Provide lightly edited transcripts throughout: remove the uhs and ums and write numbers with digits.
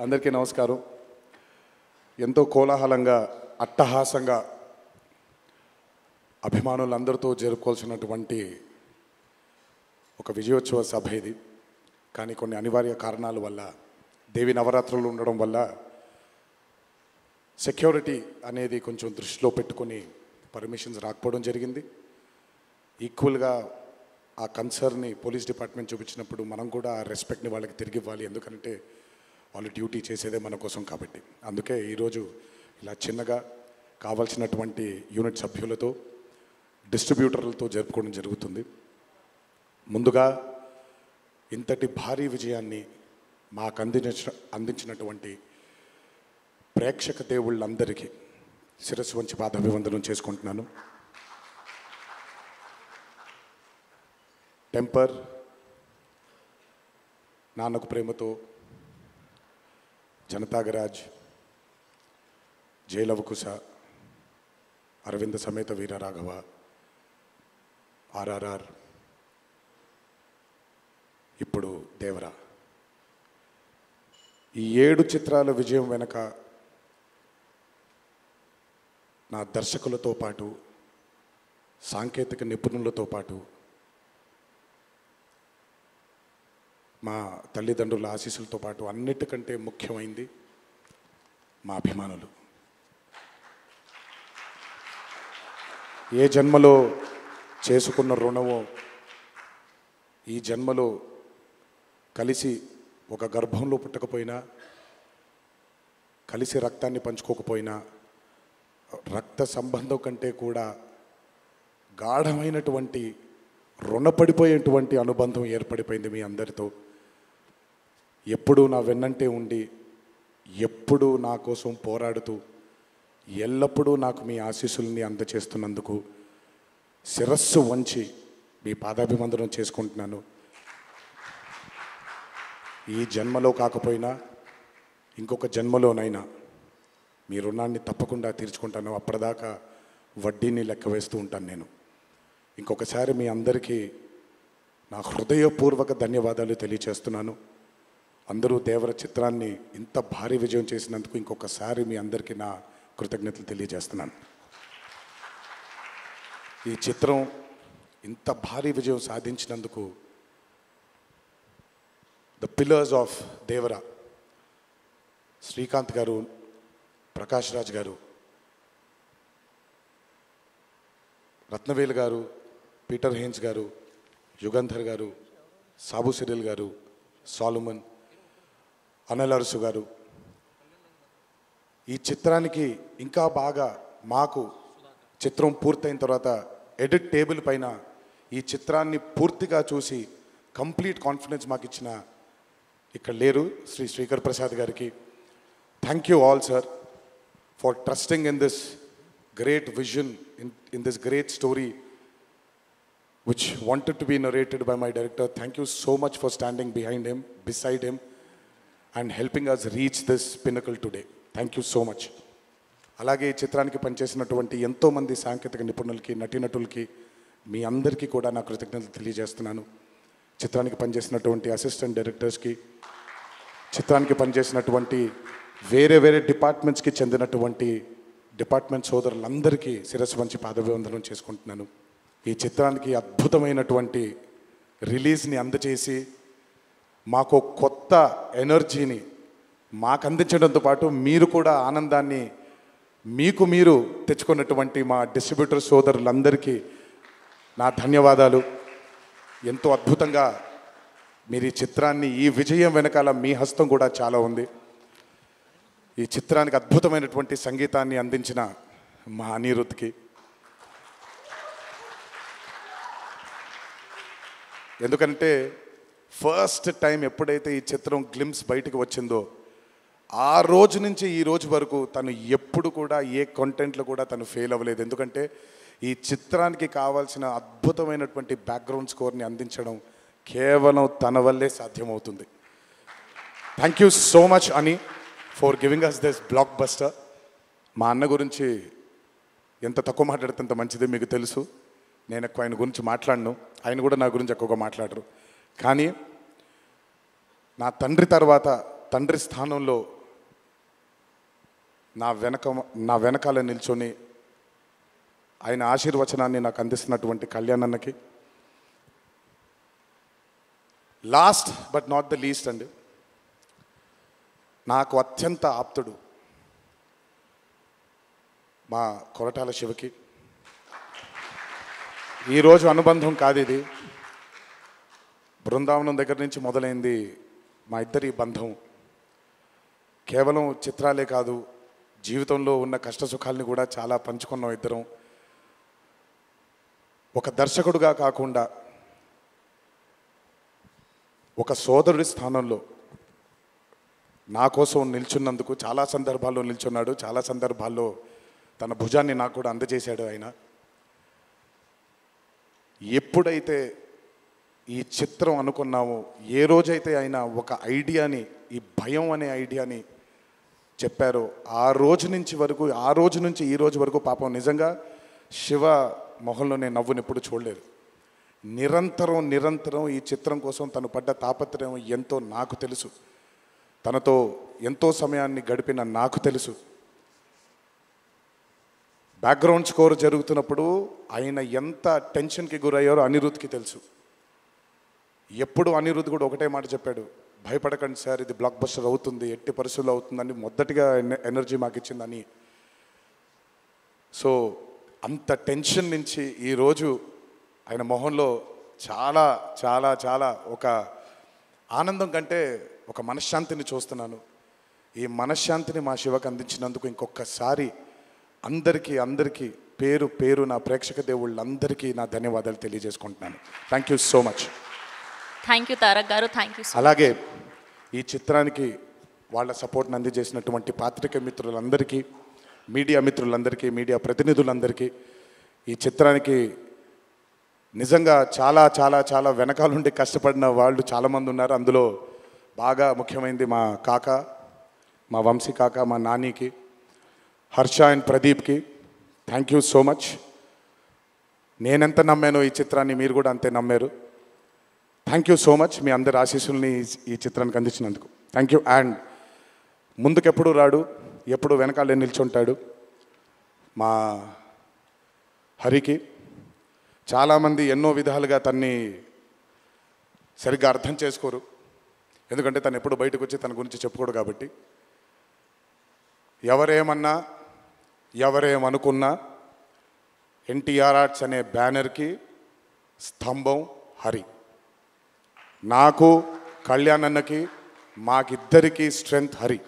అందరికీ నమస్కారం. ఎంతో కోలాహలంగా అట్టహాసంగా అభిమానులందరితో జరుపుకోవాల్సినటువంటి ఒక విజయోత్సవ సభ ఇది. కానీ కొన్ని అనివార్య కారణాల వల్ల, దేవి నవరాత్రులు ఉండడం వల్ల సెక్యూరిటీ అనేది కొంచెం దృష్టిలో పెట్టుకొని పర్మిషన్స్ రాకపోవడం జరిగింది. ఈక్వల్గా ఆ కన్సర్న్ని పోలీస్ డిపార్ట్మెంట్ చూపించినప్పుడు మనం కూడా ఆ రెస్పెక్ట్ని వాళ్ళకి తిరిగి ఇవ్వాలి. ఎందుకంటే వాళ్ళు డ్యూటీ చేసేదే మన కోసం కాబట్టి. అందుకే ఈరోజు ఇలా చిన్నగా కావాల్సినటువంటి యూనిట్ సభ్యులతో, డిస్ట్రిబ్యూటర్లతో జరుపుకోవడం జరుగుతుంది. ముందుగా ఇంతటి భారీ విజయాన్ని మాకు అందించినటువంటి ప్రేక్షక దేవుళ్ళందరికీ శిరస్సు వంచి పాదాభివందనం చేసుకుంటున్నాను. టెంపర్, నాన్నకు ప్రేమతో, జనతాగరాజ్, జైలవకుశ, అరవింద సమేత వీరరాఘవ, ఆర్ఆర్ఆర్, ఇప్పుడు దేవరా, ఈ 7 చిత్రాల విజయం వెనక నా దర్శకులతో పాటు, సాంకేతిక నిపుణులతో పాటు, మా తల్లిదండ్రుల ఆశీస్సులతో పాటు అన్నిటికంటే ముఖ్యమైంది మా అభిమానులు. ఏ జన్మలో చేసుకున్న రుణమో ఈ జన్మలో కలిసి ఒక గర్భంలో పుట్టకపోయినా, కలిసి రక్తాన్ని పంచుకోకపోయినా, రక్త సంబంధం కంటే కూడా గాఢమైనటువంటి రుణపడిపోయేటువంటి అనుబంధం ఏర్పడిపోయింది మీ అందరితో. ఎప్పుడూ నా వెన్నంటే ఉండి, ఎప్పుడూ నా కోసం పోరాడుతూ, ఎల్లప్పుడూ నాకు మీ ఆశీస్సుల్ని అందచేస్తున్నందుకు శిరస్సు వంచి మీ పాదాభివందనం చేసుకుంటున్నాను. ఈ జన్మలో కాకపోయినా ఇంకొక జన్మలోనైనా మీ రుణాన్ని తప్పకుండా తీర్చుకుంటాను. అప్పటిదాకా వడ్డీని లెక్క వేస్తూ ఉంటాను నేను. ఇంకొకసారి మీ అందరికీ నా హృదయపూర్వక ధన్యవాదాలు తెలియచేస్తున్నాను. అందరూ దేవర చిత్రాన్ని ఇంత భారీ విజయం చేసినందుకు ఇంకొకసారి మీ అందరికీ నా కృతజ్ఞతలు తెలియజేస్తున్నాను. ఈ చిత్రం ఇంత భారీ విజయం సాధించినందుకు ద పిల్లర్స్ ఆఫ్ దేవర, శ్రీకాంత్ గారు, ప్రకాష్ రాజ్ గారు, రత్నవేలు గారు, పీటర్ హేన్స్ గారు, యుగంధర్ గారు, సాబు సిరిల్ గారు, సాలుమన్, అనిల్ అరసు గారు, ఈ చిత్రానికి ఇంకా బాగా మాకు చిత్రం పూర్తయిన తర్వాత ఎడిట్ టేబుల్ పైన ఈ చిత్రాన్ని పూర్తిగా చూసి కంప్లీట్ కాన్ఫిడెన్స్ మాకు ఇచ్చిన, ఇక్కడ లేరు, శ్రీ శ్రీకర్ ప్రసాద్ గారికి thank you all sir for trusting in this great vision, in this great story which wanted to be narrated by my director. Thank you so much for standing behind him, beside him, and helping us reach this pinnacle today. Thank you so much. అలాగే ఈ చిత్రానికి పనిచేసినటువంటి ఎంతోమంది సాంకేతిక నిపుణులకి, నటీనటులకి, మీ అందరికీ కూడా నా కృతజ్ఞతలు తెలియజేస్తున్నాను. చిత్రానికి పనిచేసినటువంటి అసిస్టెంట్ డైరెక్టర్స్కి, చిత్రానికి పనిచేసినటువంటి వేరే వేరే డిపార్ట్మెంట్స్కి చెందినటువంటి డిపార్ట్మెంట్ సోదరులందరికీ శిరస్సు వంచి పాదాభివందనం చేసుకుంటున్నాను. ఈ చిత్రానికి అద్భుతమైనటువంటి రిలీజ్ని అందచేసి మాకు కొత్త ఎనర్జీని మాకు అందించడంతో పాటు మీరు కూడా ఆనందాన్ని మీకు మీరు తెచ్చుకున్నటువంటి మా డిస్ట్రిబ్యూటర్ సోదరులందరికీ నా ధన్యవాదాలు. ఎంతో అద్భుతంగా మీరు ఈ చిత్రాన్ని, ఈ విజయం వెనకాల మీ హస్తం కూడా చాలా ఉంది. ఈ చిత్రానికి అద్భుతమైనటువంటి సంగీతాన్ని అందించిన మా అనిరుద్ధ్కి, ఎందుకంటే ఫస్ట్ టైం ఎప్పుడైతే ఈ చిత్రం గ్లిమ్స్ బయటకు వచ్చిందో ఆ రోజు నుంచి ఈ రోజు వరకు తను ఎప్పుడు కూడా ఏ కంటెంట్లో కూడా తను ఫెయిల్ అవ్వలేదు. ఎందుకంటే ఈ చిత్రానికి కావాల్సిన అద్భుతమైనటువంటి బ్యాక్గ్రౌండ్ స్కోర్ని అందించడం కేవలం తన వల్లే సాధ్యమవుతుంది. థ్యాంక్ యూ సో మచ్ అని for giving us this blockbuster. మా అన్న గురించి ఎంత తక్కువ మాట్లాడితే అంత మంచిది, మీకు తెలుసు. నేను ఎక్కువ ఆయన గురించి మాట్లాడను, ఆయన కూడా నా గురించి ఎక్కువగా మాట్లాడరు. కానీ నా తండ్రి తర్వాత తండ్రి స్థానంలో నా వెనకాల నిల్చొని ఆయన ఆశీర్వచనాన్ని నాకు అందిస్తున్నటువంటి కళ్యాణ్ అన్నకి, last but not the least అండి, నాకు అత్యంత ఆప్తుడు మా కొరటాల శివకి. ఈరోజు అనుబంధం కాదు ఇది, బృందావనం దగ్గర నుంచి మొదలైంది మా ఇద్దరి బంధం. కేవలం చిత్రాలే కాదు, జీవితంలో ఉన్న కష్ట సుఖాలని కూడా చాలా పంచుకున్నాం ఇద్దరం. ఒక దర్శకుడుగా కాకుండా ఒక సోదరుడి స్థానంలో నా కోసం నిల్చున్నందుకు చాలా సందర్భాల్లో నిల్చున్నాడు, చాలా సందర్భాల్లో తన భుజాన్ని నాకు కూడా అందజేశాడు ఆయన. ఎప్పుడైతే ఈ చిత్రం అనుకున్నామో, ఏ రోజైతే ఆయన ఒక ఐడియాని, ఈ భయం అనే ఐడియాని చెప్పారో, ఆ రోజు నుంచి ఈ రోజు వరకు పాపం నిజంగా శివ మొహంలో నేను నవ్వుని ఎప్పుడు చూడలేదు. నిరంతరం ఈ చిత్రం కోసం తను పడ్డ తాపత్రయం ఎంతో నాకు తెలుసు. తనతో ఎంతో సమయాన్ని గడిపిన నాకు తెలుసు. బ్యాక్గ్రౌండ్ స్కోర్ జరుగుతున్నప్పుడు ఆయన ఎంత టెన్షన్కి గురయ్యారో అనిరుద్ధ్కి తెలుసు. ఎప్పుడు అనిరుద్ధ్ కూడా ఒకటే మాట చెప్పాడు, భయపడకండి సార్, ఇది బ్లాక్ బస్టర్ అవుతుంది, ఎట్టి పరిస్థితుల్లో అవుతుందని మొదటిగా ఎనర్జీ మాకు ఇచ్చిందని. సో అంత టెన్షన్ నుంచి ఈరోజు ఆయన మొహంలో చాలా చాలా చాలా ఒక ఆనందం కంటే ఒక మనశ్శాంతిని చూస్తున్నాను. ఈ మనశ్శాంతిని మా శివకు అందించినందుకు ఇంకొకసారి అందరికీ పేరు నా ప్రేక్షక దేవుళ్ళందరికీ నా ధన్యవాదాలు తెలియజేసుకుంటున్నాను. Thank you so much. Thank you Tarak గారు, థ్యాంక్ యూ. అలాగే ఈ చిత్రానికి వాళ్ళ సపోర్ట్ని అందజేసినటువంటి పాత్రికేయ మిత్రులందరికీ, మీడియా మిత్రులందరికీ, మీడియా ప్రతినిధులందరికీ, ఈ చిత్రానికి నిజంగా చాలా చాలా చాలా వెనకాలండి కష్టపడిన వాళ్ళు చాలామంది ఉన్నారు. అందులో బాగా ముఖ్యమైనది మా కాక, మా వంశీ కాక, మా నానికి, హర్ష అండ్ ప్రదీప్కి థ్యాంక్ యూ సో మచ్. నేనెంత నమ్మానో ఈ చిత్రాన్ని మీరు కూడా అంతే నమ్మారు. Thank you so much. మీ అందరి ఆశీస్సుల్ని ఈ చిత్రానికి అందించినందుకు థ్యాంక్ యూ. అండ్ ముందుకెప్పుడు రాడు, ఎప్పుడు వెనకాలే నిల్చుంటాడు మా హరికి. చాలామంది ఎన్నో విధాలుగా తన్ని సరిగ్గా అర్థం చేసుకోరు, ఎందుకంటే తను ఎప్పుడు బయటకు వచ్చి తన గురించి చెప్పుకోడు కాబట్టి. ఎవరేమన్నా ఎవరేమనుకున్నా ఎన్టీఆర్ ఆర్ట్స్ అనే బ్యానర్కి స్తంభం హరి. నాకు, కళ్యాణ్ అన్నకి, మాకిద్దరికీ స్ట్రెంగ్త్ హరి.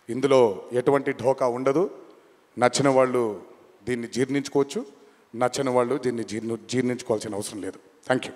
ఇందులో ఎటువంటి ఢోకా ఉండదు. నచ్చిన వాళ్ళు దీన్ని జీర్ణించుకోవచ్చు, నచ్చని వాళ్ళు దీన్ని జీర్ణించుకోవాల్సిన అవసరం లేదు. Thank you.